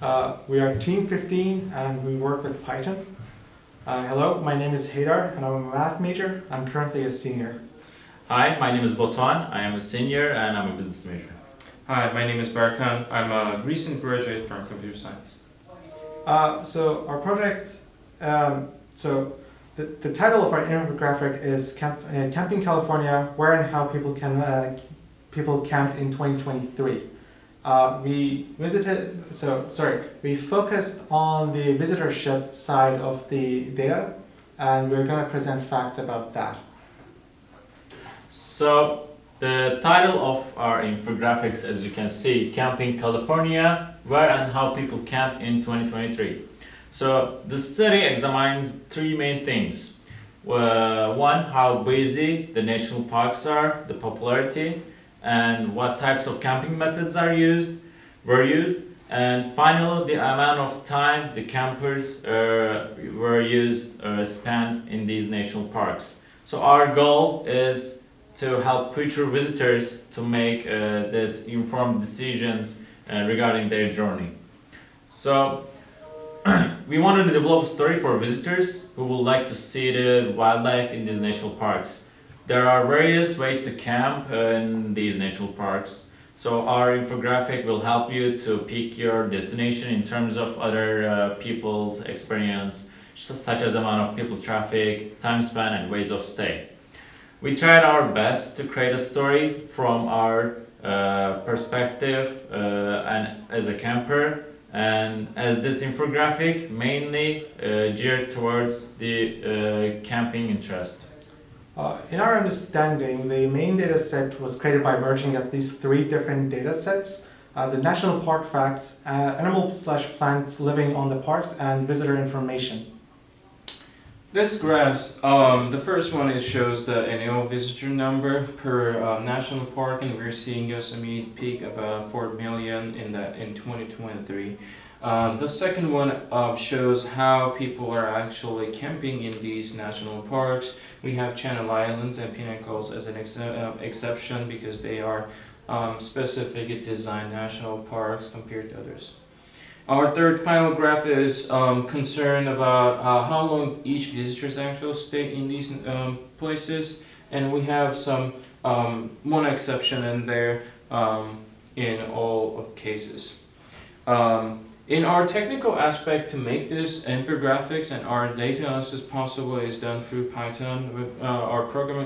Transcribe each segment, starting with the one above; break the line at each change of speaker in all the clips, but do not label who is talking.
We are Team 15 and we work with Python. Hello, my name is Heydar and I'm a math major. I'm currently a senior.
Hi, my name is Batuhan. I am a senior and I'm a business major.
Hi, my name is Berkhan. I'm a recent graduate from computer science.
So our project, the title of our infographic is Camping California, Where and How People Camped in 2023. We focused on the visitorship side of the data, and we're going to present facts about that.
So, the title of our infographics, as you can see, Camping California, Where and How People Camped in 2023. So, the study examines three main things. One, how busy the national parks are, the popularity, and what types of camping methods were used, and finally the amount of time the campers spent in these national parks. So our goal is to help future visitors to make this informed decisions regarding their journey. So we wanted to develop a story for visitors who would like to see the wildlife in these national parks. There are various ways to camp in these national parks. So our infographic will help you to pick your destination in terms of other people's experience, such as amount of people traffic, time span, and ways of stay. We tried our best to create a story from our perspective and as a camper, and as this infographic mainly geared towards the camping interest.
In our understanding, the main data set was created by merging at least three different data sets. The national park facts, animal/plants living on the parks, and visitor information.
This graph, the first one shows the annual visitor number per national park, and we're seeing Yosemite peak about 4 million in 2023. The second one shows how people are actually camping in these national parks. We have Channel Islands and Pinnacles as an exception because they are specifically designed national parks compared to others. Our third final graph is concerned about how long each visitors actually stay in these places, and we have some one exception in there in all of the cases. In our technical aspect, to make this infographics and our data analysis possible is done through Python. With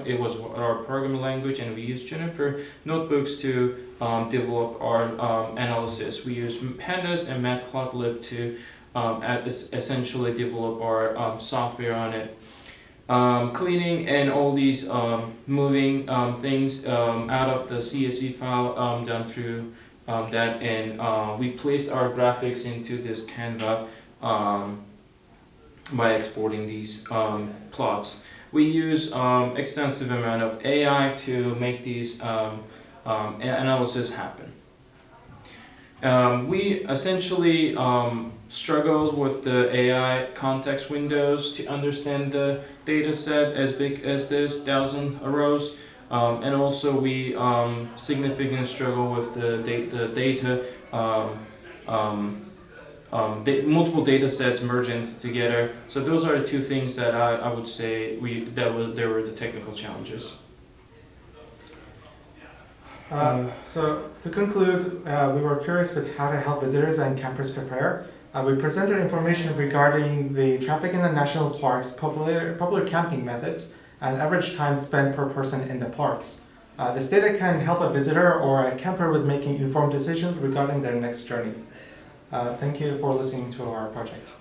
it was our programming language, and we use Juniper notebooks to develop our analysis. We use pandas and matplotlib to essentially develop our software on it. Cleaning and all these moving things out of the CSV file done through that, and we place our graphics into this Canva by exporting these plots. We use extensive amount of AI to make these analysis happen. We essentially struggle with the AI context windows to understand the data set as big as this 1,000 rows. And also we significantly struggle with the data, multiple data sets merging together. So those are the two things that I would say there were the technical challenges.
So to conclude, we were curious with how to help visitors and campers prepare. We presented information regarding the traffic in the national parks, popular camping methods, and average time spent per person in the parks. This data can help a visitor or a camper with making informed decisions regarding their next journey. Thank you for listening to our project.